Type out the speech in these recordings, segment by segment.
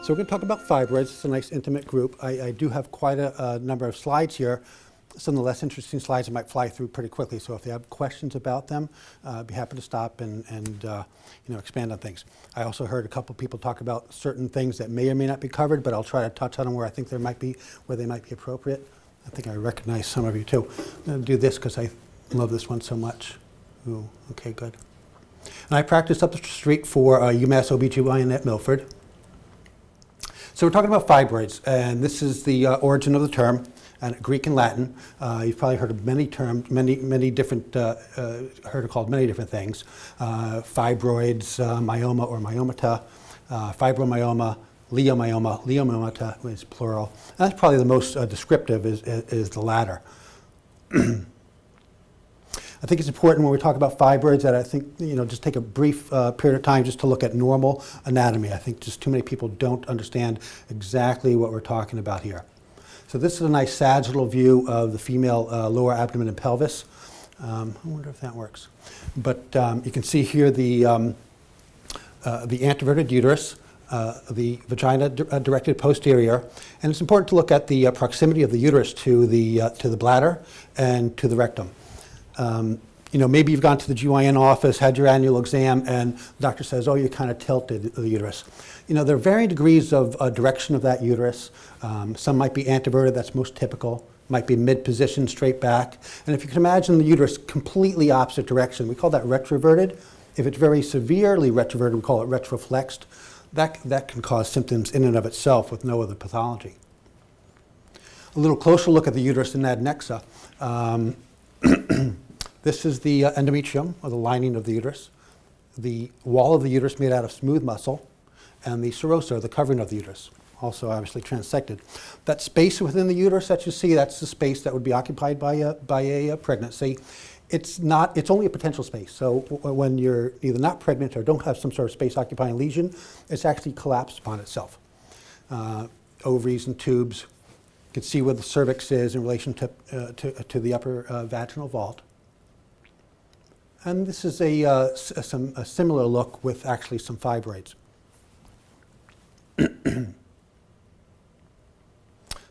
So we're going to talk about fibroids. It's a nice intimate group. I do have quite a number of slides here. Some of the less interesting slides I might fly through pretty quickly. So if you have questions about them, I'd be happy to stop and expand on things. I also heard a couple people talk about certain things that may or may not be covered, but I'll try to touch on them where I think they might be appropriate. I think I recognize some of you too. I'm going to do this because I love this one so much. Ooh, okay, good. And I practice up the street for UMass OB/GYN at Milford. So we're talking about fibroids, and this is the origin of the term, and Greek and Latin. You've probably heard of many terms, many different, heard it called many different things. Fibroids, myoma or myomata, fibromyoma, leiomyoma is plural. And that's probably the most descriptive is the latter. I think it's important when we talk about fibroids that I think, just take a brief period of time just to look at normal anatomy. I think just too many people don't understand exactly what we're talking about here. So this is a nice sagittal view of the female lower abdomen and pelvis. I wonder if that works. But you can see here the anteverted uterus, the vagina directed posterior, and it's important to look at the proximity of the uterus to the bladder and to the rectum. Maybe you've gone to the GYN office, had your annual exam, and the doctor says, oh, you kind of tilted the uterus. There are varying degrees of direction of that uterus. Some might be anteverted, that's most typical. Might be mid-position, straight back. And if you can imagine the uterus completely opposite direction, we call that retroverted. If it's very severely retroverted, we call it retroflexed. That can cause symptoms in and of itself with no other pathology. A little closer look at the uterus and adnexa. This is the endometrium, or the lining of the uterus. The wall of the uterus made out of smooth muscle, and the serosa, the covering of the uterus, also obviously transected. That space within the uterus that you see, that's the space that would be occupied by a pregnancy. It's only a potential space. So when you're either not pregnant or don't have some sort of space-occupying lesion, it's actually collapsed upon itself. Ovaries and tubes. You can see where the cervix is in relation to the upper vaginal vault. And this is a similar look with actually some fibroids.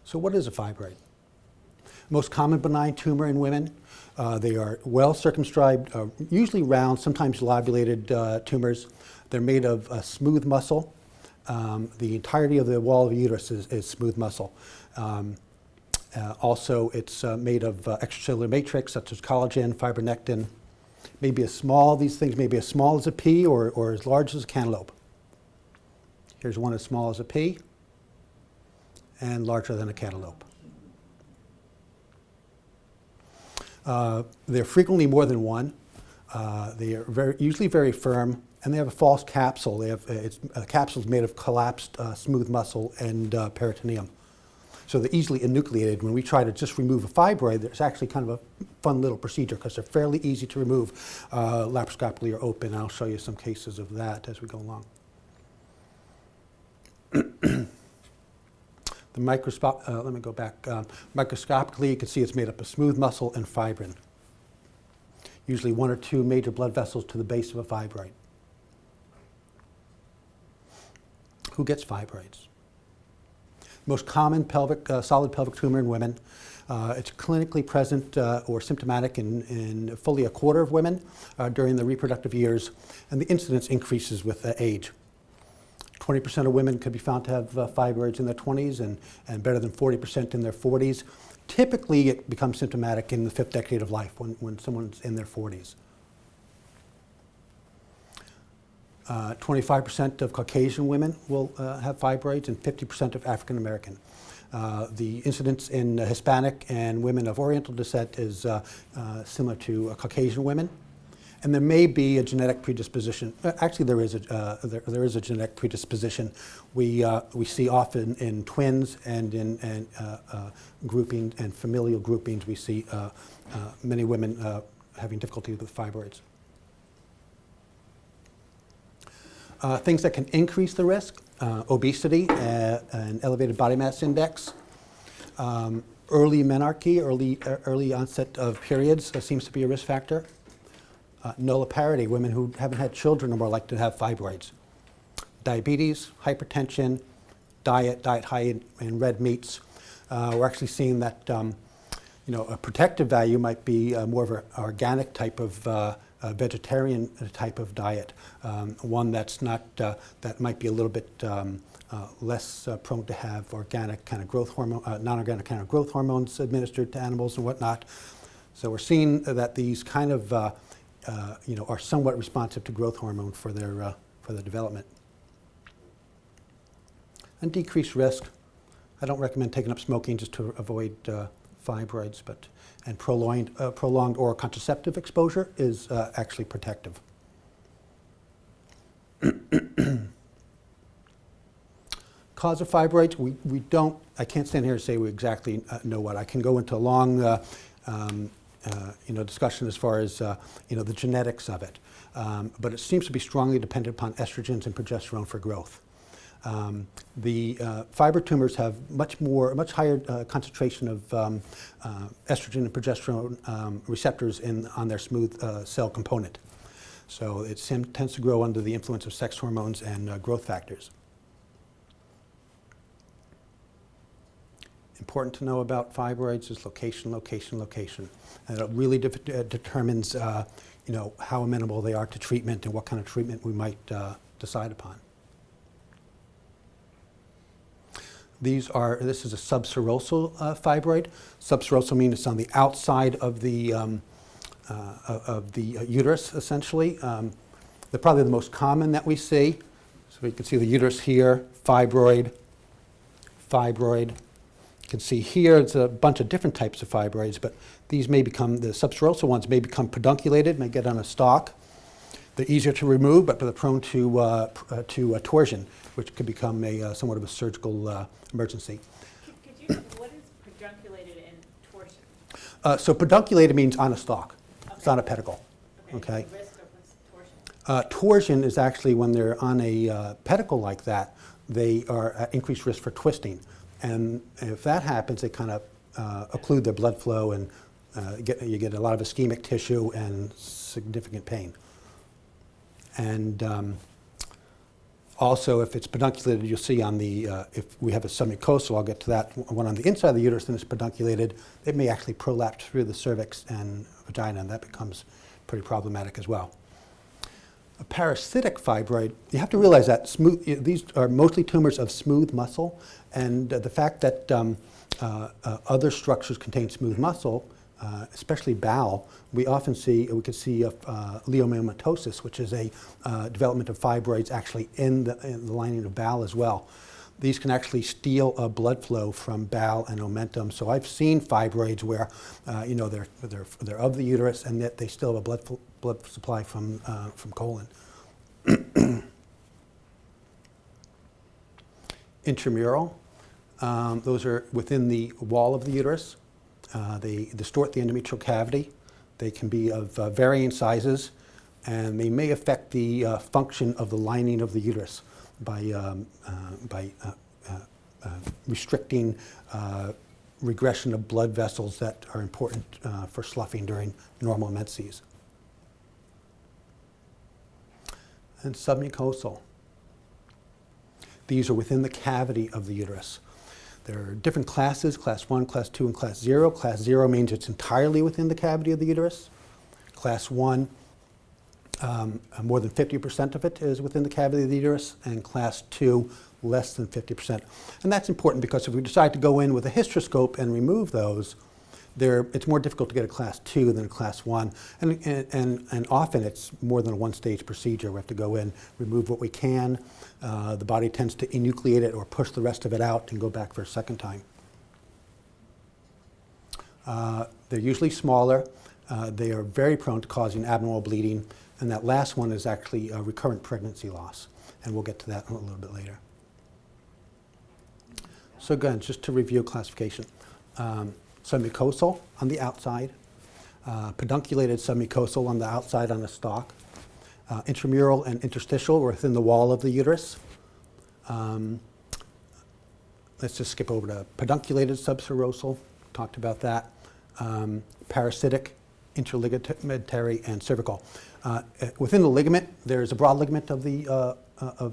So what is a fibroid? Most common benign tumor in women. They are well circumscribed, usually round, sometimes lobulated tumors. They're made of smooth muscle. The entirety of the wall of the uterus is smooth muscle. Also, it's made of extracellular matrix such as collagen, fibronectin. These things may be as small as a pea or as large as a cantaloupe. Here's one as small as a pea and larger than a cantaloupe. They're frequently more than one. They are usually very firm, and they have a false capsule. The capsule is made of collapsed smooth muscle and peritoneum. So they're easily enucleated. When we try to just remove a fibroid, it's actually kind of a fun little procedure because they're fairly easy to remove laparoscopically or open. I'll show you some cases of that as we go along. Let me go back. Microscopically, you can see it's made up of smooth muscle and fibrin. Usually one or two major blood vessels to the base of a fibroid. Who gets fibroids? Most common solid pelvic tumor in women. It's clinically present or symptomatic in fully a quarter of women during the reproductive years, and the incidence increases with age. 20% of women could be found to have fibroids in their 20s and better than 40% in their 40s. Typically, it becomes symptomatic in the 5th decade of life when someone's in their 40s. 25% of Caucasian women will have fibroids and 50% of African American. The incidence in Hispanic and women of Oriental descent is similar to Caucasian women. And there may be a genetic predisposition. Actually, there is a genetic predisposition. We see often in twins and in grouping and familial groupings. We see many women having difficulty with fibroids. Things that can increase the risk: obesity, an elevated body mass index, early menarche, early onset of periods seems to be a risk factor. Nulliparity, women who haven't had children are more likely to have fibroids. Diabetes, hypertension, diet high in red meats. We're actually seeing that a protective value might be more of an organic type of vegetarian type of diet, one that's not that might be a little bit less prone to have organic kind of growth hormone, non-organic kind of growth hormones administered to animals and whatnot. So we're seeing that these kind of are somewhat responsive to growth hormone for their development. And decreased risk. I don't recommend taking up smoking just to avoid fibroids, and prolonged oral contraceptive exposure is actually protective. Cause of fibroids, I can't stand here and say we exactly know what. I can go into a long discussion as far as the genetics of it, but it seems to be strongly dependent upon estrogens and progesterone for growth. The fibroid tumors have much higher concentration of estrogen and progesterone receptors on their smooth cell component. So it tends to grow under the influence of sex hormones and growth factors. Important to know about fibroids is location, location, location. And it really determines how amenable they are to treatment and what kind of treatment we might decide upon. This is a subserosal fibroid. Subserosal means it's on the outside of the uterus, essentially. They're probably the most common that we see. So you can see the uterus here, fibroid. You can see here it's a bunch of different types of fibroids, but these the subserosal ones may become pedunculated, may get on a stalk. They're easier to remove, but they're prone to torsion, which could become somewhat of a surgical emergency. What is pedunculated and torsion? So pedunculated means on a stalk. Okay. It's on a pedicle. Okay. The risk of torsion? Torsion is actually when they're on a pedicle like that, they are at increased risk for twisting. And if that happens, they kind of occlude their blood flow, and you get a lot of ischemic tissue and significant pain. And also, if it's pedunculated, you'll see on the, if we have a submucosal, I'll get to that, one on the inside of the uterus and it's pedunculated, it may actually prolapse through the cervix and vagina, and that becomes pretty problematic as well. A parasitic fibroid, you have to realize that these are mostly tumors of smooth muscle, and the fact that other structures contain smooth muscle, especially bowel, we could see leiomyomatosis, which is a development of fibroids actually in the lining of bowel as well. These can actually steal blood flow from bowel and omentum. So I've seen fibroids where they're of the uterus and yet they still have a blood supply from colon. Intramural, those are within the wall of the uterus. They distort the endometrial cavity. They can be of varying sizes, and they may affect the function of the lining of the uterus by restricting regression of blood vessels that are important for sloughing during normal menses. And submucosal. These are within the cavity of the uterus. There are different classes, class 1, class 2, and class 0. Class 0 means it's entirely within the cavity of the uterus. Class 1, more than 50% of it is within the cavity of the uterus, and class 2, less than 50%. And that's important because if we decide to go in with a hysteroscope and remove those, it's more difficult to get a class 2 than a class 1. And often it's more than a one-stage procedure. We have to go in, remove what we can. The body tends to enucleate it or push the rest of it out and go back for a second time. They're usually smaller. They are very prone to causing abnormal bleeding. And that last one is actually recurrent pregnancy loss. And we'll get to that a little bit later. So again, just to review classification. Submucosal on the outside, pedunculated submucosal on the outside on the stalk, intramural and interstitial within the wall of the uterus. Let's just skip over to pedunculated subserosal, talked about that. Parasitic, interligamentarily, and cervical. Within the ligament, there's a broad ligament of the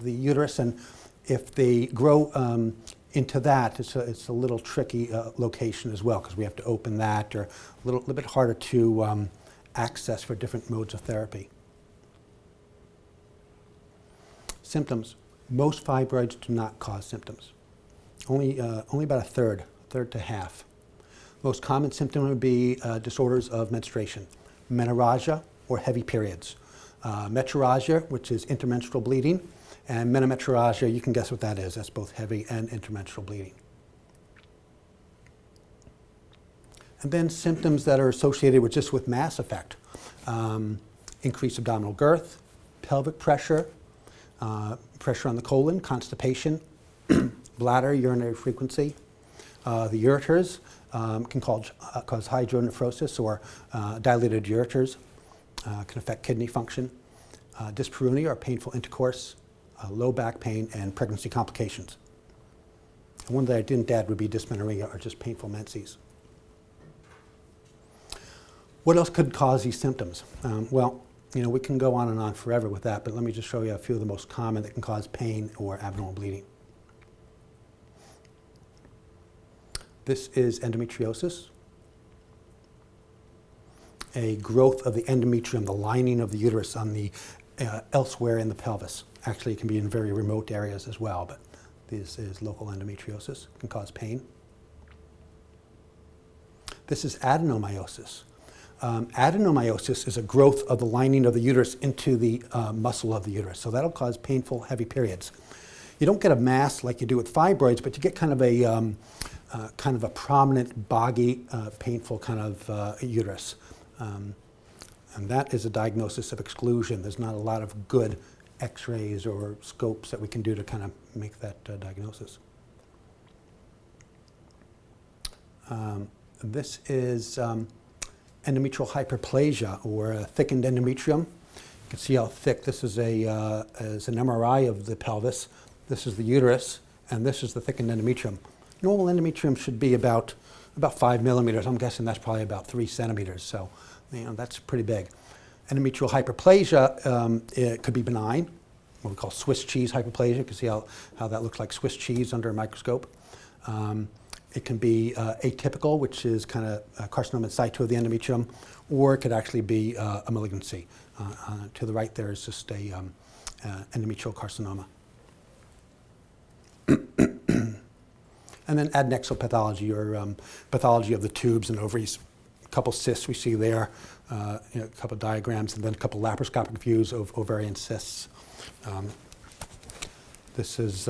uterus, and If they grow into that, it's a little tricky location as well, because we have to open that, or a little bit harder to access for different modes of therapy. Symptoms. Most fibroids do not cause symptoms. Only about a third to half. Most common symptom would be disorders of menstruation, menorrhagia or heavy periods. Metrorrhagia, which is intermenstrual bleeding, and menometrorrhagia, you can guess what that is. That's both heavy and intermenstrual bleeding. And then symptoms that are associated with just with mass effect. Increased abdominal girth, pelvic pressure, pressure on the colon, constipation, bladder, urinary frequency. The ureters can cause hydronephrosis or dilated ureters, can affect kidney function. Dyspareunia or painful intercourse, low back pain, and pregnancy complications. And one that I didn't add would be dysmenorrhea or just painful menses. What else could cause these symptoms? Well, we can go on and on forever with that, but let me just show you a few of the most common that can cause pain or abdominal bleeding. This is endometriosis, a growth of the endometrium, the lining of the uterus on the elsewhere in the pelvis. Actually, it can be in very remote areas as well, but this is local endometriosis. It can cause pain. This is adenomyosis. Adenomyosis is a growth of the lining of the uterus into the muscle of the uterus, so that'll cause painful, heavy periods. You don't get a mass like you do with fibroids, but you get kind of a prominent, boggy, painful kind of uterus. And that is a diagnosis of exclusion. There's not a lot of good x-rays or scopes that we can do to kind of make that diagnosis. This is endometrial hyperplasia, or a thickened endometrium. You can see how thick this is an MRI of the pelvis. This is the uterus, and this is the thickened endometrium. Normal endometrium should be about 5 millimeters. I'm guessing that's probably about 3 centimeters, so that's pretty big. Endometrial hyperplasia, it could be benign, what we call Swiss cheese hyperplasia. You can see how that looks like Swiss cheese under a microscope. It can be atypical, which is kind of carcinoma in situ of the endometrium, or it could actually be a malignancy. To the right there is just a endometrial carcinoma. And then adnexal pathology, or pathology of the tubes and ovaries. A couple cysts we see there, a couple diagrams, and then a couple laparoscopic views of ovarian cysts. This is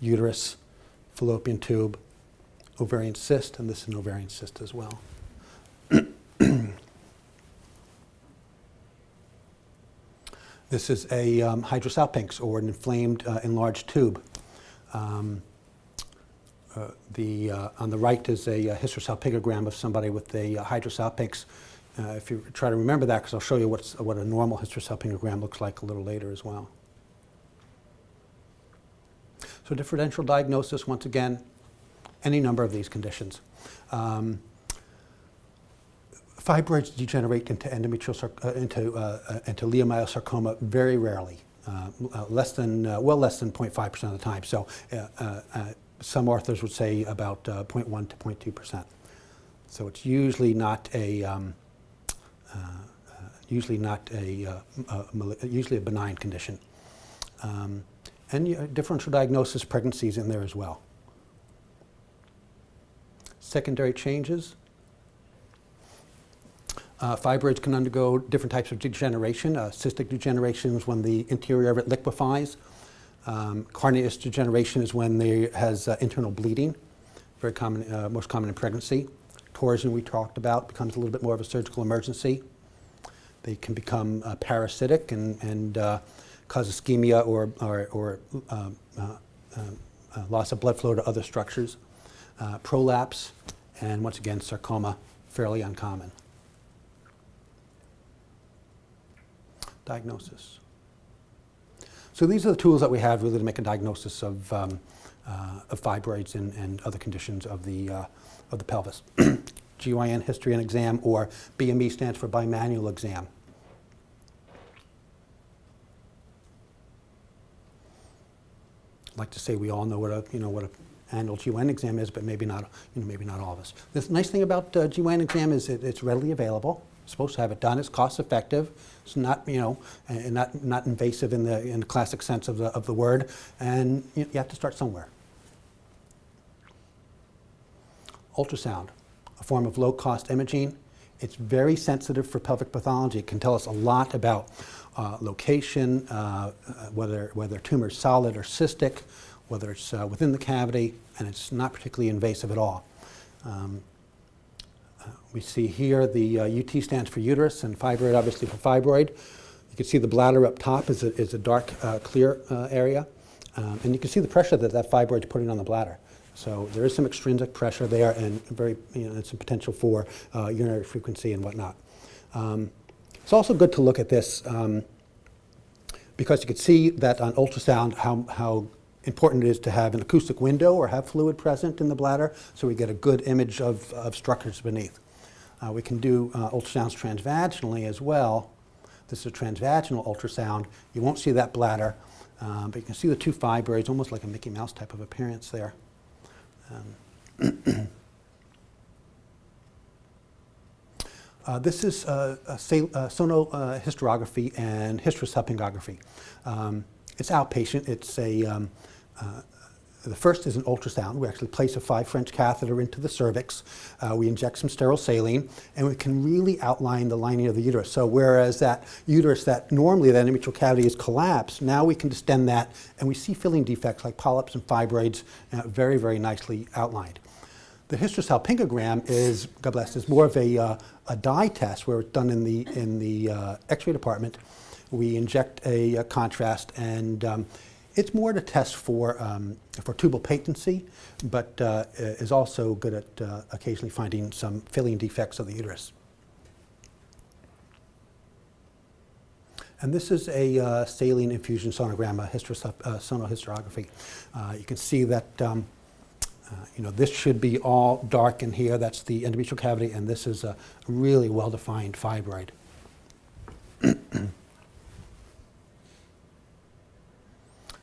uterus, fallopian tube, ovarian cyst, and this is an ovarian cyst as well. This is a hydrosalpinx, or an inflamed, enlarged tube. On the right is a hysterosalpingogram of somebody with a hydrosalpinx. If you try to remember that, because I'll show you what a normal hysterosalpingogram looks like a little later as well. So differential diagnosis, once again, any number of these conditions. Fibroids degenerate into into leiomyosarcoma very rarely, less than 0.5% of the time. So some authors would say about 0.1 to 0.2%. So it's usually usually a benign condition. And differential diagnosis, pregnancies in there as well. Secondary changes. Fibroids can undergo different types of degeneration. Cystic degeneration is when the interior of it liquefies. Carneous degeneration is when there has internal bleeding, very common, most common in pregnancy. Torsion, we talked about, becomes a little bit more of a surgical emergency. They can become parasitic and cause ischemia or loss of blood flow to other structures. Prolapse, and once again, sarcoma, fairly uncommon. Diagnosis. So these are the tools that we have really to make a diagnosis of fibroids and other conditions of the pelvis. GYN history and exam, or BME stands for bimanual exam. I'd like to say we all know what a annual GYN exam is, but maybe not, maybe not all of us. The nice thing about GYN exam is it's readily available. You're supposed to have it done. It's cost effective. It's not, and not invasive in the classic sense of the word. And you have to start somewhere. Ultrasound, a form of low-cost imaging. It's very sensitive for pelvic pathology. It can tell us a lot about location, whether tumor is solid or cystic, whether it's within the cavity, and it's not particularly invasive at all. We see here the UT stands for uterus, and fibroid obviously for fibroid. You can see the bladder up top is a dark, clear area, and you can see the pressure that fibroid is putting on the bladder. So there is some extrinsic pressure there, and and some potential for urinary frequency and whatnot. It's also good to look at this because you can see that on ultrasound how important it is to have an acoustic window or have fluid present in the bladder, so we get a good image of structures beneath. We can do ultrasounds transvaginally as well. This is a transvaginal ultrasound. You won't see that bladder, but you can see the two fibroids, almost like a Mickey Mouse type of appearance there. This is sonohysterography and hysterosalpingography. It's outpatient. It's the first is an ultrasound. We actually place a 5 French catheter into the cervix. We inject some sterile saline, and we can really outline the lining of the uterus. So whereas that uterus that normally that endometrial cavity is collapsed, now we can distend that, and we see filling defects like polyps and fibroids very, very nicely outlined. The hysterosalpingogram is, God bless, is more of a dye test where it's done in the X-ray department. We inject a contrast, and it's more to test for tubal patency, but is also good at occasionally finding some filling defects of the uterus. And this is a saline infusion sonogram, a sonohysterography. You can see that this should be all dark in here. That's the endometrial cavity, and this is a really well-defined fibroid.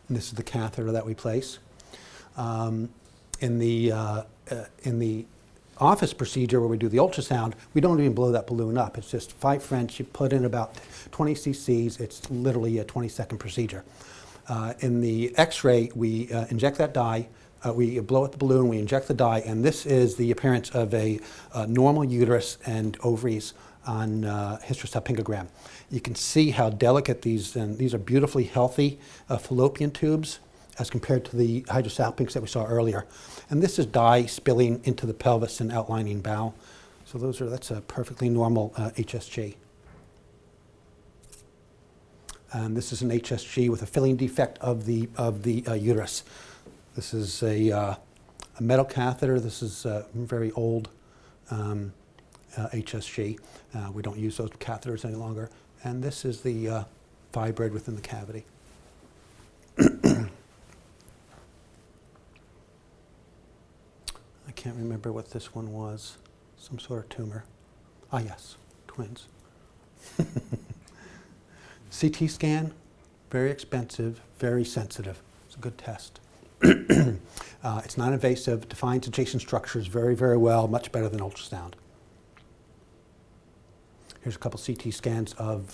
And this is the catheter that we place. In the office procedure where we do the ultrasound, we don't even blow that balloon up. It's just 5 French. You put in about 20 cc's. It's literally a 20-second procedure. In the X-ray, we inject that dye. We blow up the balloon, we inject the dye, and this is the appearance of a normal uterus and ovaries on hysterosalpingogram. You can see how delicate these are beautifully healthy fallopian tubes as compared to the hydrosalpinx that we saw earlier. And this is dye spilling into the pelvis and outlining bowel. So that's a perfectly normal HSG. And this is an HSG with a filling defect of the uterus. This is a metal catheter. This is a very old HSG. We don't use those catheters any longer. And this is the fibroid within the cavity. I can't remember what this one was. Some sort of tumor. Ah, yes, twins. CT scan, very expensive, very sensitive. It's a good test. It's non-invasive, defines adjacent structures very, very well, much better than ultrasound. Here's a couple CT scans of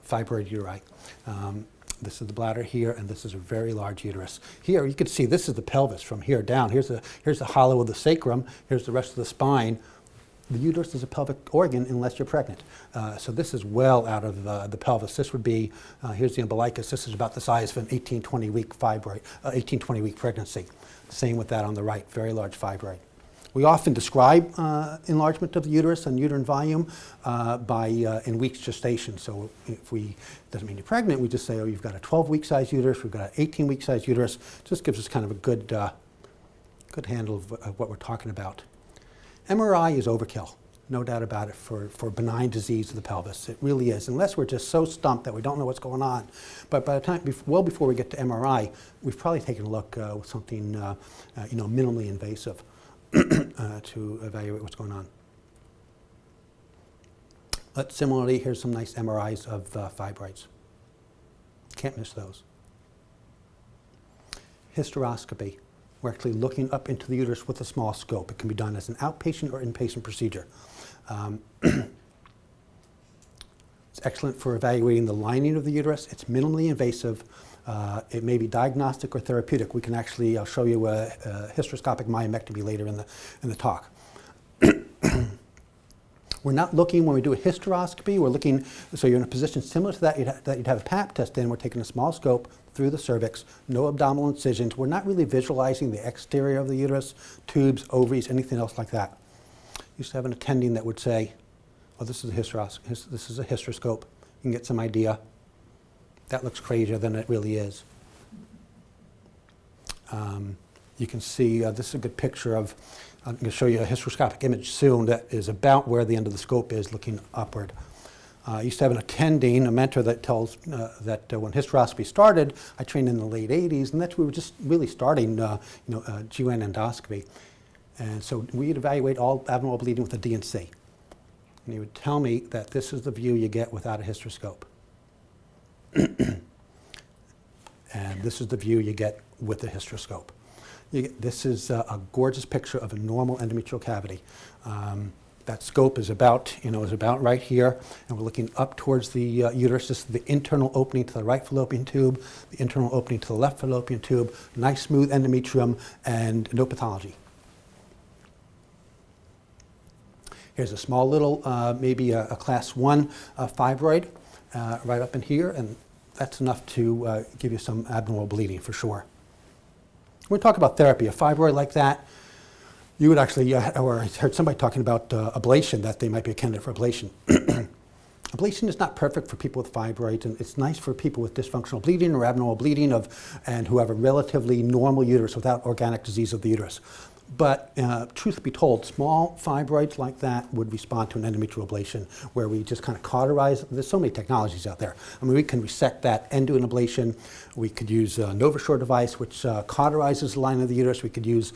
fibroid uteri. This is the bladder here, and this is a very large uterus. Here, you can see this is the pelvis from here down. Here's the hollow of the sacrum. Here's the rest of the spine. The uterus is a pelvic organ unless you're pregnant. So this is well out of the pelvis. This would be, here's the umbilicus. This is about the size of an 18-20-week fibroid, 18-20-week pregnancy. Same with that on the right, very large fibroid. We often describe enlargement of the uterus and uterine volume in weeks gestation. So if doesn't mean you're pregnant, we just say, oh, you've got a 12-week size uterus, we've got an 18-week size uterus. Just gives us kind of a good handle of what we're talking about. MRI is overkill, no doubt about it, for benign disease of the pelvis. It really is, unless we're just so stumped that we don't know what's going on. But by the time, well before we get to MRI, we've probably taken a look with something minimally invasive to evaluate what's going on. But similarly, here's some nice MRIs of fibroids. Can't miss those. hysteroscopy. We're actually looking up into the uterus with a small scope. It can be done as an outpatient or inpatient procedure. It's excellent for evaluating the lining of the uterus. It's minimally invasive. It may be diagnostic or therapeutic. We can actually, I'll show you a hysteroscopic myomectomy later in the talk. We're not looking, when we do a hysteroscopy, we're looking, so you're in a position similar to that, you'd have a pap test in. We're taking a small scope through the cervix, no abdominal incisions. We're not really visualizing the exterior of the uterus, tubes, ovaries, anything else like that. Used to have an attending that would say, oh, this is a hysteroscope. You can get some idea. That looks crazier than it really is. You can see, this is a good picture of, I'm going to show you a hysteroscopic image soon that is about where the end of the scope is, looking upward. I used to have an attending, a mentor that tells that when hysteroscopy started, I trained in the late 80s, and we were just really starting, GYN endoscopy. And so we'd evaluate all abnormal bleeding with a D&C. And he would tell me that this is the view you get without a hysteroscope. And this is the view you get with the hysteroscope. This is a gorgeous picture of a normal endometrial cavity. That scope is about right here, and we're looking up towards the uterus. This is the internal opening to the right fallopian tube, the internal opening to the left fallopian tube, nice smooth endometrium, and no pathology. Here's a small little, maybe a class 1 fibroid right up in here, and that's enough to give you some abnormal bleeding for sure. When we talk about therapy, a fibroid like that, you would actually, or I heard somebody talking about ablation, that they might be a candidate for ablation. Ablation is not perfect for people with fibroids, and it's nice for people with dysfunctional bleeding or abnormal bleeding and who have a relatively normal uterus without organic disease of the uterus. But truth be told, small fibroids like that would respond to an endometrial ablation, where we just kind of cauterize. There's so many technologies out there. I mean, we can resect that and do an ablation. We could use a NovaSure device, which cauterizes the line of the uterus. We could use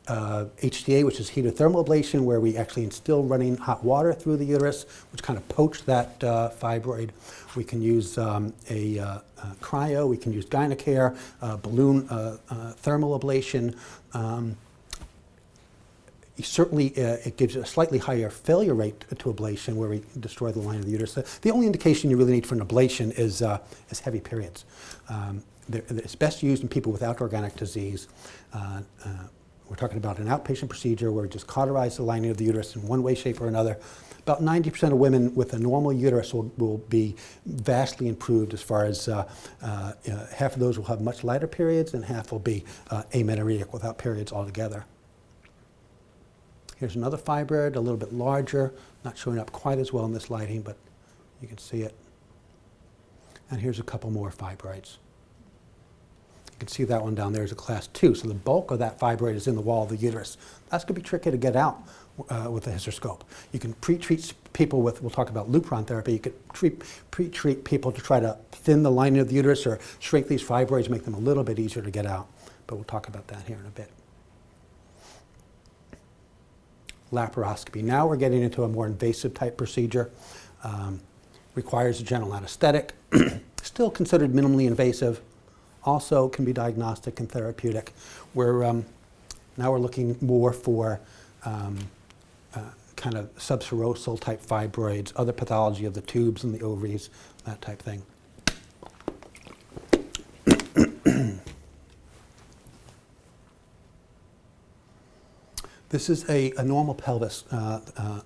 HTA, which is heated thermal ablation, where we actually instill running hot water through the uterus, which kind of poach that fibroid. We can use cryo. We can use Gynecare, balloon thermal ablation. Certainly, it gives a slightly higher failure rate to ablation, where we destroy the line of the uterus. The only indication you really need for an ablation is heavy periods. It's best used in people without organic disease. We're talking about an outpatient procedure where we just cauterize the lining of the uterus in one way, shape, or another. About 90% of women with a normal uterus will be vastly improved, as far as half of those will have much lighter periods, and half will be amenorrheic without periods altogether. Here's another fibroid, a little bit larger, not showing up quite as well in this lighting, but you can see it. And here's a couple more fibroids. You can see that one down there is a class 2, so the bulk of that fibroid is in the wall of the uterus. That's going to be tricky to get out with a hysteroscope. You can pre-treat people with, we'll talk about Lupron therapy, you could pre-treat people to try to thin the lining of the uterus or shrink these fibroids, make them a little bit easier to get out. But we'll talk about that here in a bit. Laparoscopy. Now we're getting into a more invasive type procedure. Requires a general anesthetic. Still considered minimally invasive. Also can be diagnostic and therapeutic. Now we're looking more for kind of subserosal type fibroids, other pathology of the tubes and the ovaries, that type thing. This is a normal pelvis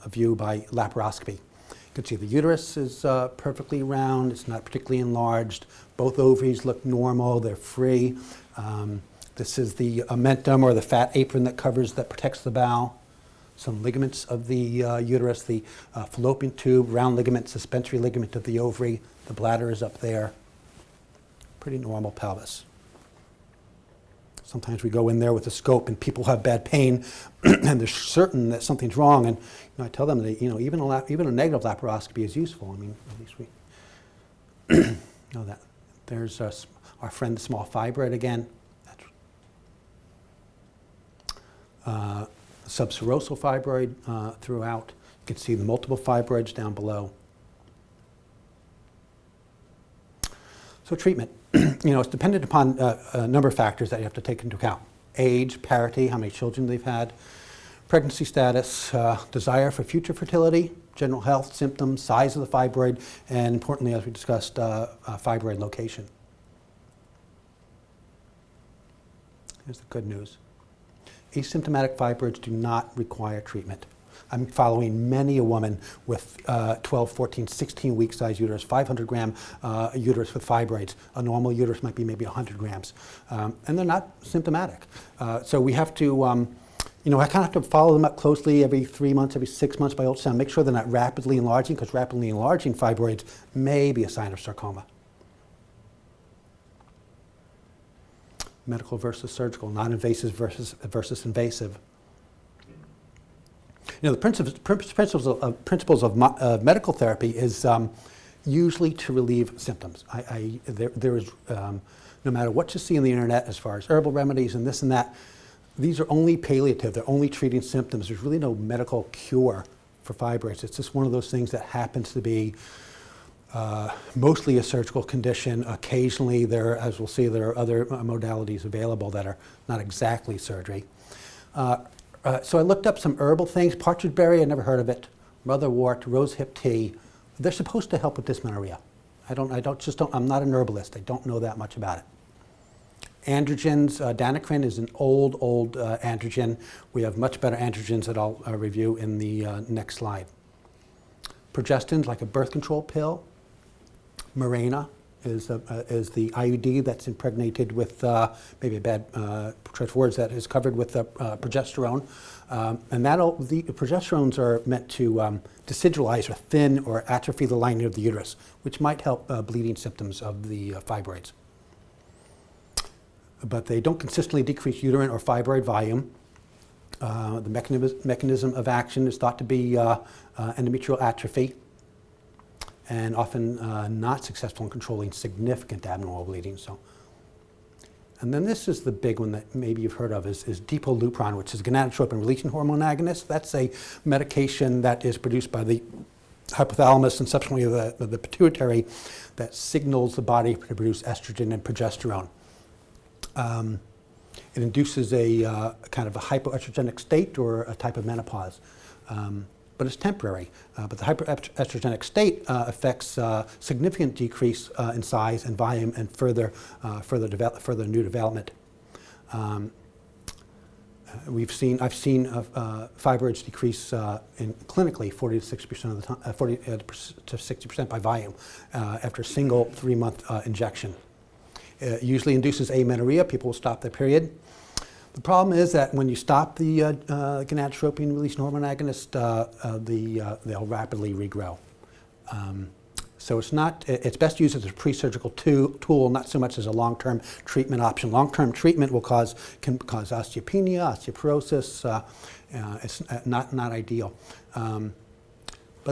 view by laparoscopy. You can see the uterus is perfectly round. It's not particularly enlarged. Both ovaries look normal. They're free. This is the omentum, or the fat apron that protects the bowel. Some ligaments of the uterus, the fallopian tube, round ligament, suspensory ligament of the ovary. The bladder is up there. Pretty normal pelvis. Sometimes we go in there with a scope and people have bad pain and they're certain that something's wrong, and I tell them that even a negative laparoscopy is useful. I mean, at least we know that. There's our friend the small fibroid again. Subserosal fibroid throughout. You can see the multiple fibroids down below. So treatment, it's dependent upon a number of factors that you have to take into account. Age, parity, how many children they've had, pregnancy status, desire for future fertility, general health, symptoms, size of the fibroid, and importantly, as we discussed, fibroid location. Here's the good news. Asymptomatic fibroids do not require treatment. I'm following many a woman with 12, 14, 16 week size uterus, 500 gram uterus with fibroids. A normal uterus might be maybe 100 grams. And they're not symptomatic. So we have to, I kind of have to follow them up closely every 3 months, every 6 months by ultrasound. Make sure they're not rapidly enlarging, because rapidly enlarging fibroids may be a sign of sarcoma. Medical versus surgical, non-invasive versus invasive. The principles of medical therapy is usually to relieve symptoms. There is, no matter what you see on the internet as far as herbal remedies and this and that, these are only palliative. They're only treating symptoms. There's really no medical cure for fibroids. It's just one of those things that happens to be mostly a surgical condition. Occasionally, as we'll see, there are other modalities available that are not exactly surgery. So I looked up some herbal things. Partridge berry, I never heard of it. Motherwort, rosehip tea. They're supposed to help with dysmenorrhea. I'm not an herbalist. I don't know that much about it. Androgens, Danacrine is an old androgen. We have much better androgens that I'll review in the next slide. Progestins, like a birth control pill. Mirena is the IUD that's impregnated with, maybe a bad choice of words, that is covered with progesterone. And the progesterones are meant to decidualize or thin or atrophy the lining of the uterus, which might help bleeding symptoms of the fibroids. But they don't consistently decrease uterine or fibroid volume. The mechanism of action is thought to be endometrial atrophy, and often not successful in controlling significant abnormal bleeding. And then this is the big one that maybe you've heard of, is Dipolupron, which is a gonadotropin-releasing hormone agonist. That's a medication that is produced by the hypothalamus and subsequently the pituitary that signals the body to produce estrogen and progesterone. It induces a kind of a hypoestrogenic state or a type of menopause. But it's temporary. But the hyperestrogenic state affects significant decrease in size and volume and further new development. I've seen fibroids decrease clinically 40 to 60% of the time, 40 to 60% by volume after a single 3-month injection. It usually induces amenorrhea. People will stop their period. The problem is that when you stop the gonadotropin-releasing hormone agonist, they'll rapidly regrow. So it's best used as a pre-surgical tool, not so much as a long-term treatment option. Long-term treatment can cause osteopenia, osteoporosis. It's not ideal. By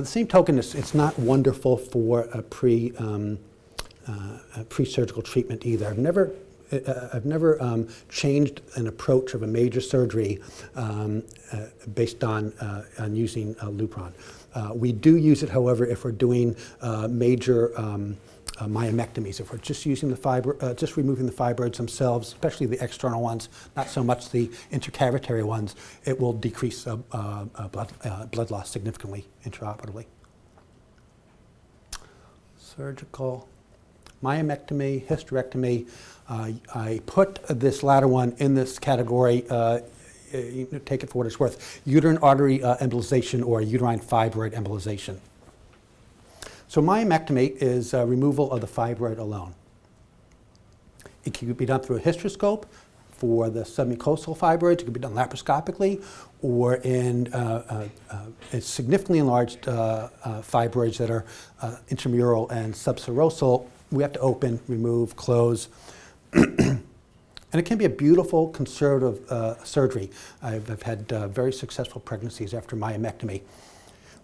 the same token, it's not wonderful for a pre-surgical treatment either. I've never changed an approach of a major surgery based on using Lupron. We do use it, however, if we're doing major myomectomies. If we're just using just removing the fibroids themselves, especially the external ones, not so much the intercavitary ones, it will decrease blood loss significantly intraoperatively. Surgical. Myomectomy, hysterectomy. I put this latter one in this category, take it for what it's worth, uterine artery embolization or uterine fibroid embolization. So myomectomy is removal of the fibroid alone. It can be done through a hysteroscope for the submucosal fibroids. It can be done laparoscopically or in significantly enlarged fibroids that are intramural and subserosal. We have to open, remove, close. And it can be a beautiful conservative surgery. I've had very successful pregnancies after myomectomy.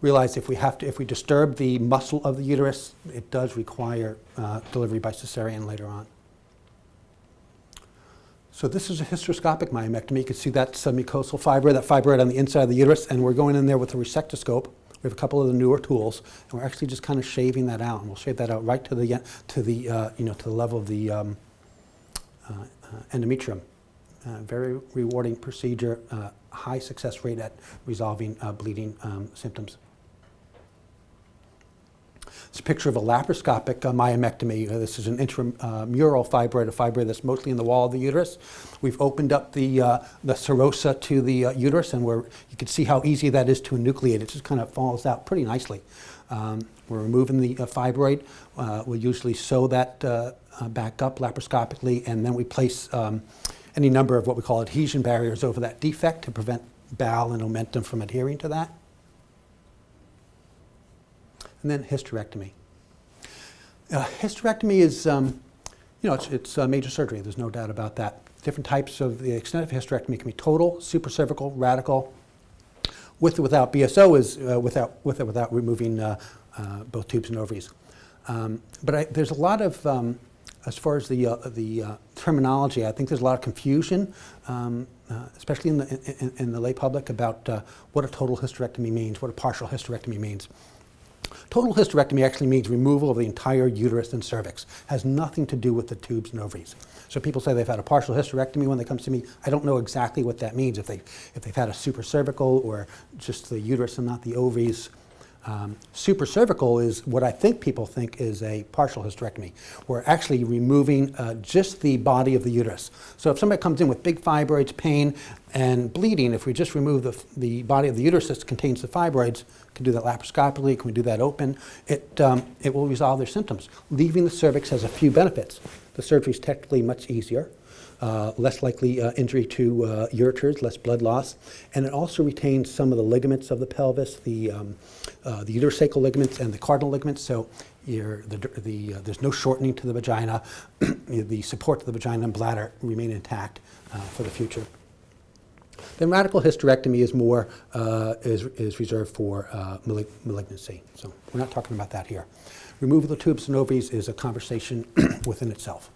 Realize if we disturb the muscle of the uterus, it does require delivery by cesarean later on. So this is a hysteroscopic myomectomy. You can see that submucosal fibroid, that fibroid on the inside of the uterus, and we're going in there with a resectoscope We have a couple of the newer tools, and we're actually just kind of shaving that out, and we'll shave that out right to the to the level of the endometrium. Very rewarding procedure, high success rate at resolving bleeding symptoms. It's a picture of a laparoscopic myomectomy. This is an intramural fibroid, a fibroid that's mostly in the wall of the uterus. We've opened up the serosa to the uterus, and you can see how easy that is to enucleate. It just kind of falls out pretty nicely. We're removing the fibroid. We'll usually sew that back up laparoscopically, and then we place any number of what we call adhesion barriers over that defect to prevent bowel and omentum from adhering to that. And then hysterectomy. Hysterectomy is, it's major surgery. There's no doubt about that. Different types of the extent of hysterectomy can be total, supracervical, radical. With or without BSO is without removing both tubes and ovaries. But there's a lot of, as far as the terminology, I think there's a lot of confusion, especially in the lay public, about what a total hysterectomy means, what a partial hysterectomy means. Total hysterectomy actually means removal of the entire uterus and cervix. Has nothing to do with the tubes and ovaries. So people say they've had a partial hysterectomy when they come to me. I don't know exactly what that means, if they've had a supracervical or just the uterus and not the ovaries. Supracervical is what I think people think is a partial hysterectomy. We're actually removing just the body of the uterus. So if somebody comes in with big fibroids, pain, and bleeding, if we just remove the body of the uterus that contains the fibroids, can do that laparoscopically, can we do that open, it will resolve their symptoms. Leaving the cervix has a few benefits. The surgery is technically much easier. Less likely injury to ureters, less blood loss, and it also retains some of the ligaments of the pelvis, the uterosacral ligaments and the cardinal ligaments, so there's no shortening to the vagina. The support to the vagina and bladder remain intact for the future. Then radical hysterectomy is more is reserved for malignancy, so we're not talking about that here. Removal of the tubes and ovaries is a conversation within itself.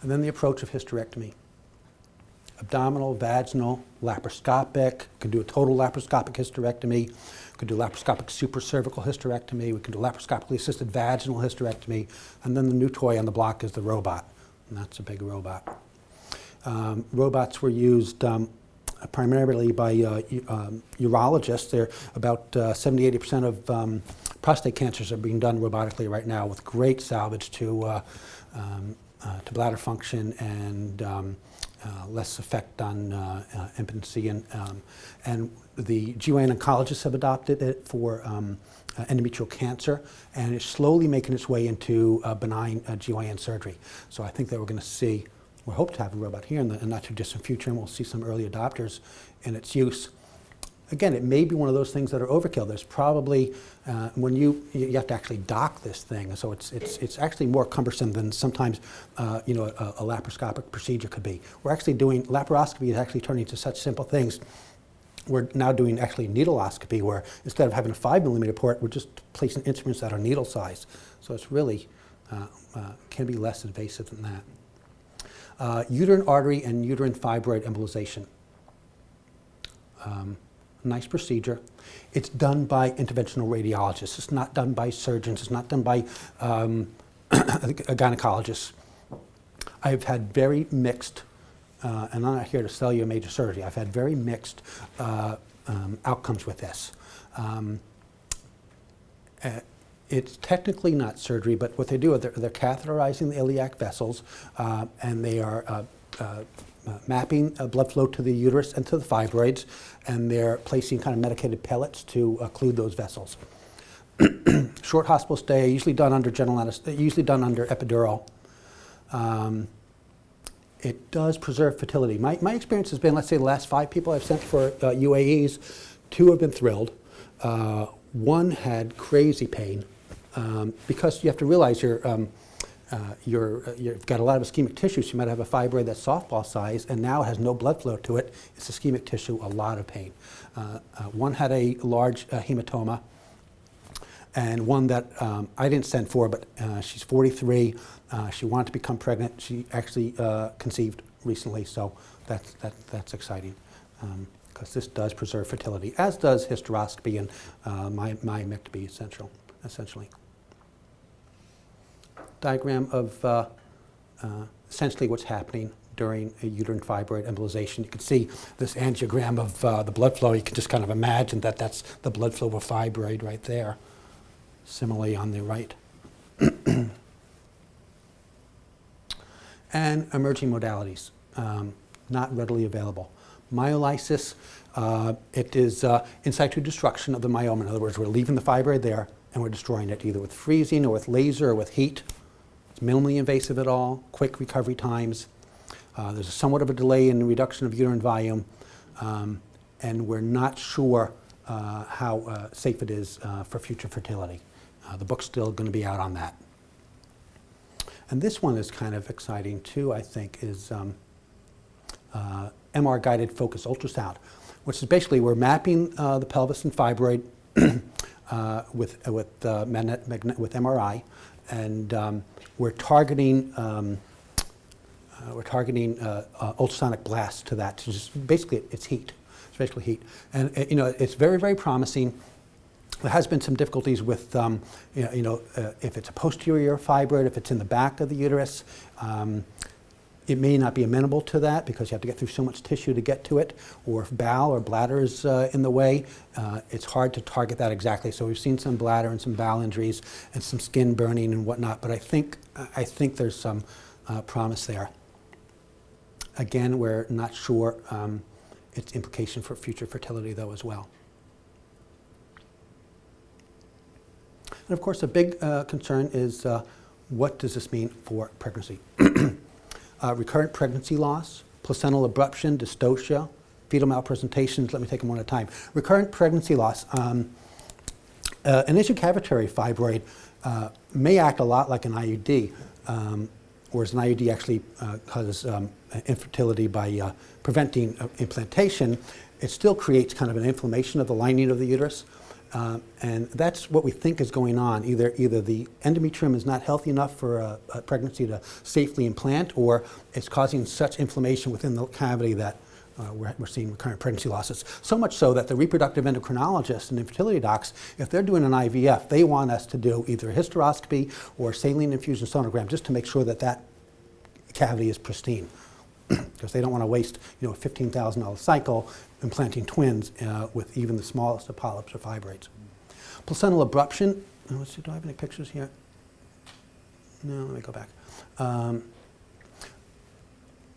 And then the approach of hysterectomy. Abdominal, vaginal, laparoscopic. Can do a total laparoscopic hysterectomy. Could do laparoscopic supracervical hysterectomy. We can do laparoscopically assisted vaginal hysterectomy. And then the new toy on the block is the robot. And that's a big robot. Robots were used primarily by urologists. They're about 70–80% of prostate cancers are being done robotically right now, with great salvage to bladder function and less effect on impotency. And the GYN oncologists have adopted it for endometrial cancer, and it's slowly making its way into benign GYN surgery. So I think that we hope to have a robot here in the not too distant future, and we'll see some early adopters in its use. Again, it may be one of those things that are overkill. There's probably, when you have to actually dock this thing, so it's actually more cumbersome than sometimes a laparoscopic procedure could be. We're actually doing, laparoscopy is actually turning to such simple things. We're now doing actually needleoscopy, where instead of having a 5mm port, we're just placing instruments that are needle size. So it's really, can be less invasive than that. Uterine artery and uterine fibroid embolization. Nice procedure. It's done by interventional radiologists. It's not done by surgeons. It's not done by gynecologists. I've had very mixed, and I'm not here to sell you a major surgery, I've had very mixed outcomes with this. It's technically not surgery, but what they do is they're catheterizing the iliac vessels, and they are mapping blood flow to the uterus and to the fibroids, and they're placing kind of medicated pellets to occlude those vessels. Short hospital stay, usually done under general anesthesia, usually done under epidural. It does preserve fertility. My experience has been, let's say the last 5 people I've sent for UAEs, 2 have been thrilled. 1 had crazy pain, because you have to realize you've got a lot of ischemic tissue, so you might have a fibroid that's softball size, and now it has no blood flow to it. It's ischemic tissue, a lot of pain. 1 had a large hematoma, and 1 that I didn't send for, but she's 43. She wanted to become pregnant. She actually conceived recently, so that's exciting. because this does preserve fertility, as does hysteroscopy and myomectomy essentially. Diagram of essentially what's happening during a uterine fibroid embolization. You can see this angiogram of the blood flow. You can just kind of imagine that that's the blood flow of a fibroid right there. Similarly on the right. And emerging modalities, not readily available. Myolysis, it is in situ destruction of the myoma. In other words, we're leaving the fibroid there and we're destroying it either with freezing or with laser or with heat. It's minimally invasive at all, quick recovery times. There's somewhat of a delay in the reduction of uterine volume, and we're not sure how safe it is for future fertility. The book's still going to be out on that. And this one is kind of exciting too, I think, is MR-guided focus ultrasound, which is basically we're mapping the pelvis and fibroid with MRI, and we're targeting ultrasonic blasts to that. So just basically, it's heat. It's basically heat, and it's very, very promising. There has been some difficulties with, if it's a posterior fibroid, if it's in the back of the uterus, it may not be amenable to that because you have to get through so much tissue to get to it, or if bowel or bladder is in the way, it's hard to target that exactly. So we've seen some bladder and some bowel injuries and some skin burning and whatnot, but I think there's some promise there. Again, we're not sure its implication for future fertility though as well. And of course, a big concern is what does this mean for pregnancy? Recurrent pregnancy loss, placental abruption, dystocia, fetal malpresentations. Let me take them one at a time. Recurrent pregnancy loss. An intracavitary fibroid may act a lot like an IUD, whereas an IUD actually causes infertility by preventing implantation. It still creates kind of an inflammation of the lining of the uterus. And that's what we think is going on. Either the endometrium is not healthy enough for a pregnancy to safely implant, or it's causing such inflammation within the cavity that we're seeing recurrent pregnancy losses. So much so that the reproductive endocrinologists and infertility docs, if they're doing an IVF, they want us to do either a hysteroscopy or saline infusion sonogram just to make sure that that cavity is pristine. Because they don't want to waste, a $15,000 cycle implanting twins with even the smallest of polyps or fibroids. Placental abruption. Let's see, do I have any pictures here? No, let me go back.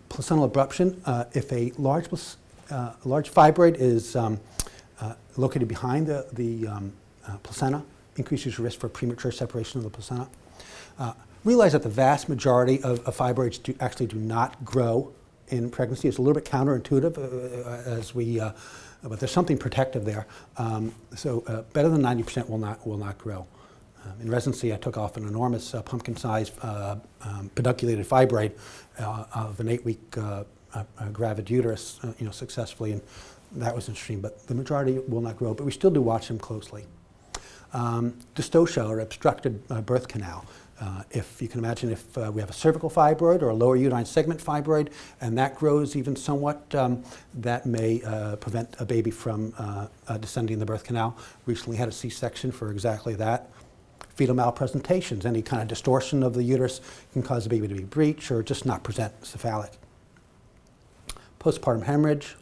Placental abruption. If a large fibroid is located behind the placenta, increases your risk for premature separation of the placenta. Realize that the vast majority of fibroids actually do not grow in pregnancy. It's a little bit counterintuitive, but there's something protective there. So better than 90% will not grow. In residency, I took off an enormous pumpkin-sized pedunculated fibroid of an 8-week gravid uterus, successfully, and that was interesting. But the majority will not grow, but we still do watch them closely. Dystocia, or obstructed birth canal. If you can imagine, if we have a cervical fibroid or a lower uterine segment fibroid, and that grows even somewhat, that may prevent a baby from descending the birth canal. Recently had a C-section for exactly that. Fetal malpresentations, any kind of distortion of the uterus can cause the baby to be breech or just not present cephalic. Postpartum hemorrhage.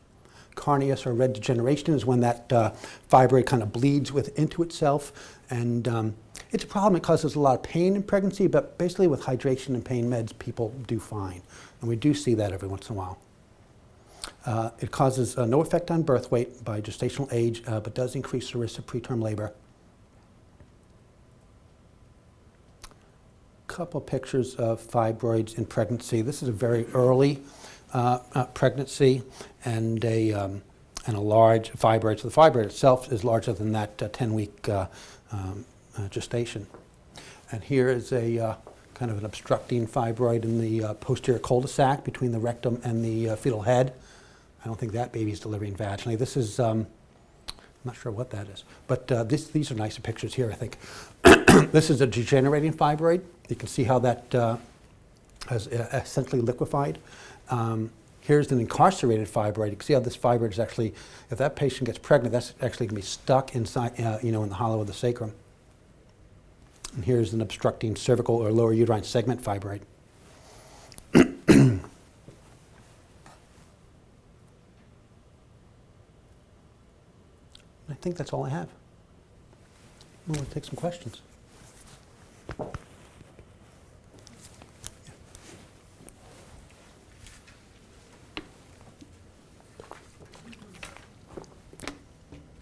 Carneus or red degeneration is when that fibroid kind of bleeds into itself, and it's a problem. It causes a lot of pain in pregnancy, but basically with hydration and pain meds, people do fine, and we do see that every once in a while. It causes no effect on birth weight by gestational age, but does increase the risk of preterm labor. Couple pictures of fibroids in pregnancy. This is a very early pregnancy and a large fibroid. So the fibroid itself is larger than that 10-week gestation. And here is a kind of an obstructing fibroid in the posterior cul-de-sac between the rectum and the fetal head. I don't think that baby is delivering vaginally. This is, I'm not sure what that is, but these are nicer pictures here, I think. This is a degenerating fibroid. You can see how that has essentially liquefied. Here's an incarcerated fibroid. You can see how this fibroid is actually, if that patient gets pregnant, that's actually going to be stuck inside, in the hollow of the sacrum. And here's an obstructing cervical or lower uterine segment fibroid. I think that's all I have. We'll take some questions.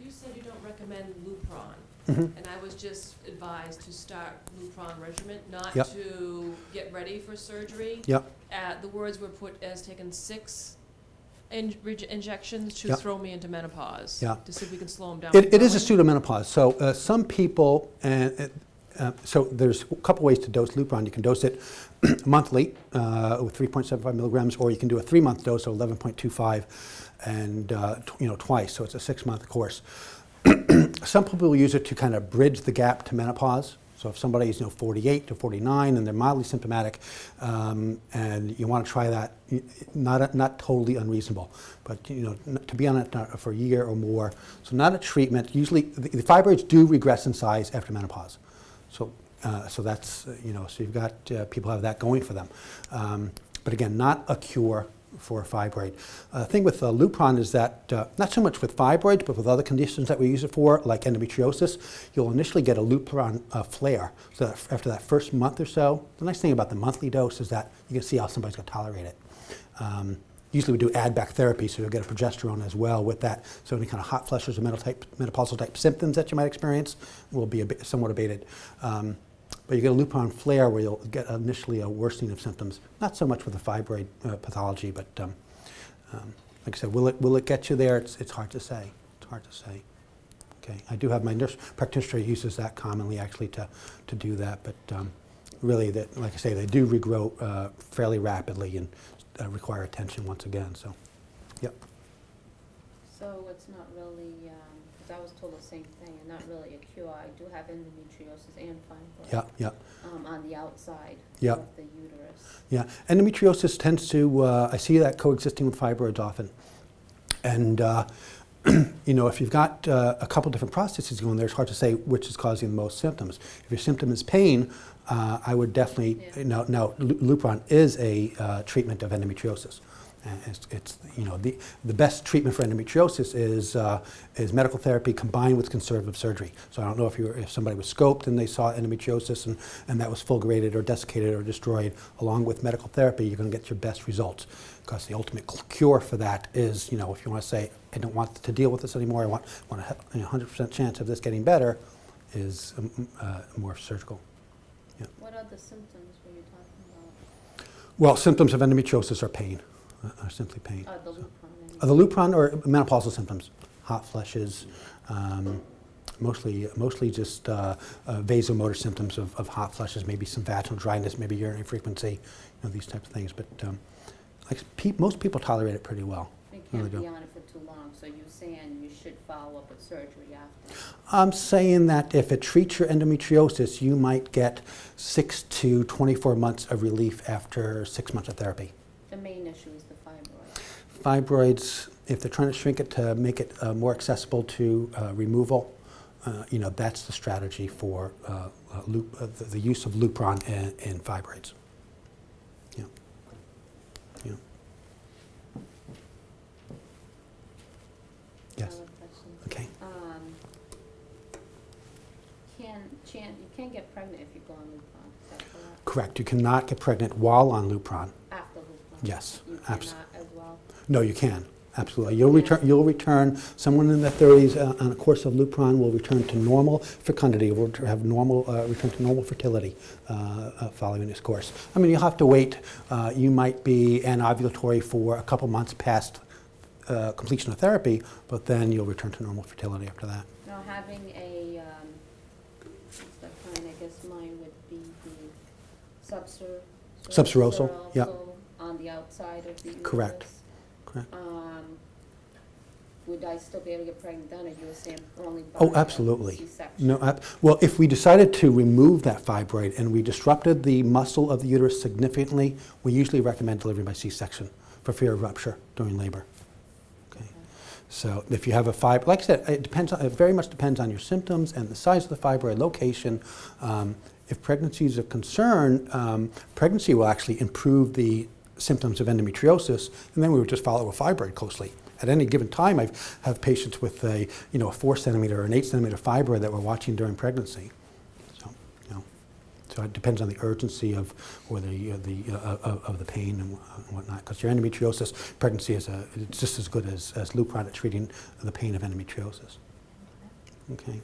You said you don't recommend Lupron, and I was just advised to start Lupron regimen, not Yep. to get ready for surgery. Yep. The words were put as taking 6 injections to Yep. throw me into menopause. Yeah. To see if we can slow them down. It is a pseudomenopause. So some people, so there's a couple ways to dose Lupron. You can dose it monthly with 3.75 milligrams, or you can do a 3-month dose of 11.25 and twice. So it's a 6-month course. Some people will use it to kind of bridge the gap to menopause. So if somebody's 48 to 49 and they're mildly symptomatic, and you want to try that, not totally unreasonable, but to be on it for a year or more. So not a treatment. Usually the fibroids do regress in size after menopause. So that's so you've got people have that going for them, but again, not a cure for fibroid. The thing with Lupron is that not so much with fibroids, but with other conditions that we use it for, like endometriosis, you'll initially get a Lupron flare. So that after that first month or so, the nice thing about the monthly dose is that you can see how somebody's going to tolerate it. Usually we do add-back therapy, so you'll get a progesterone as well with that. So any kind of hot flushes or menopausal type symptoms that you might experience will be somewhat abated. But you get a Lupron flare where you'll get initially a worsening of symptoms. Not so much with the fibroid pathology, but like I said, will it get you there? It's hard to say. It's hard to say. Okay, I do have my nurse practitioner uses that commonly actually to do that, but really, like I say, they do regrow fairly rapidly and require attention once again. So, yep. So it's not really, because I was told the same thing, and not really a cure. I do have endometriosis and fibroid. Yeah, yeah. On the outside Yeah. of the uterus. Yeah, endometriosis tends to, I see that coexisting with fibroids often. And, if you've got a couple different processes going there, it's hard to say which is causing the most symptoms. If your symptom is pain, I would definitely, now Lupron is a treatment of endometriosis. And it's the best treatment for endometriosis is medical therapy combined with conservative surgery. So I don't know if somebody was scoped and they saw endometriosis and that was fulgurated or desiccated or destroyed, along with medical therapy, you're going to get your best results. Because the ultimate cure for that is, if you want to say, I don't want to deal with this anymore, I want a 100% chance of this getting better, is more surgical. Yeah. What other symptoms were you talking about? Well, symptoms of endometriosis are pain. Are simply pain. The Lupron. The Lupron or menopausal symptoms, hot flushes, mostly just vasomotor symptoms of hot flushes, maybe some vaginal dryness, maybe urinary frequency, these types of things. But most people tolerate it pretty well. You can't Really be on it for too long, so you're saying you should follow up with surgery after? I'm saying that if it treats your endometriosis, you might get 6 to 24 months of relief after 6 months of therapy. The main issue is the fibroid. Fibroids, if they're trying to shrink it to make it more accessible to removal, that's the strategy for the use of Lupron in fibroids. Yeah. Yeah. Yes. Other questions? Okay. You can't get pregnant if you go on Lupron, is that correct? Correct. You cannot get pregnant while on Lupron. After Lupron? Yes. You cannot as well? No, you can. Absolutely. You'll return, someone in their 30s on a course of Lupron will return to normal fecundity, will have return to normal fertility following this course. I mean, you'll have to wait. You might be anovulatory for a couple months past completion of therapy, but then you'll return to normal fertility after that. Now, having a, I guess mine would be the Subserosal, yeah. on the outside of the uterus. Correct. Would I still be able to get pregnant then, or you were saying only by Oh, absolutely. C-section? No, well, if we decided to remove that fibroid and we disrupted the muscle of the uterus significantly, we usually recommend delivery by C-section. for fear of rupture during labor. Okay. So if you have a fibroid, like I said, it very much depends on your symptoms and the size of the fibroid, location. If pregnancy is a concern, pregnancy will actually improve the symptoms of endometriosis, and then we would just follow a fibroid closely. At any given time, I have patients with a 4 centimeter or an 8 centimeter fibroid that we're watching during pregnancy. So it depends on the urgency of or of the pain and whatnot. Because your endometriosis pregnancy it's just as good as Lupron at treating the pain of endometriosis. Okay.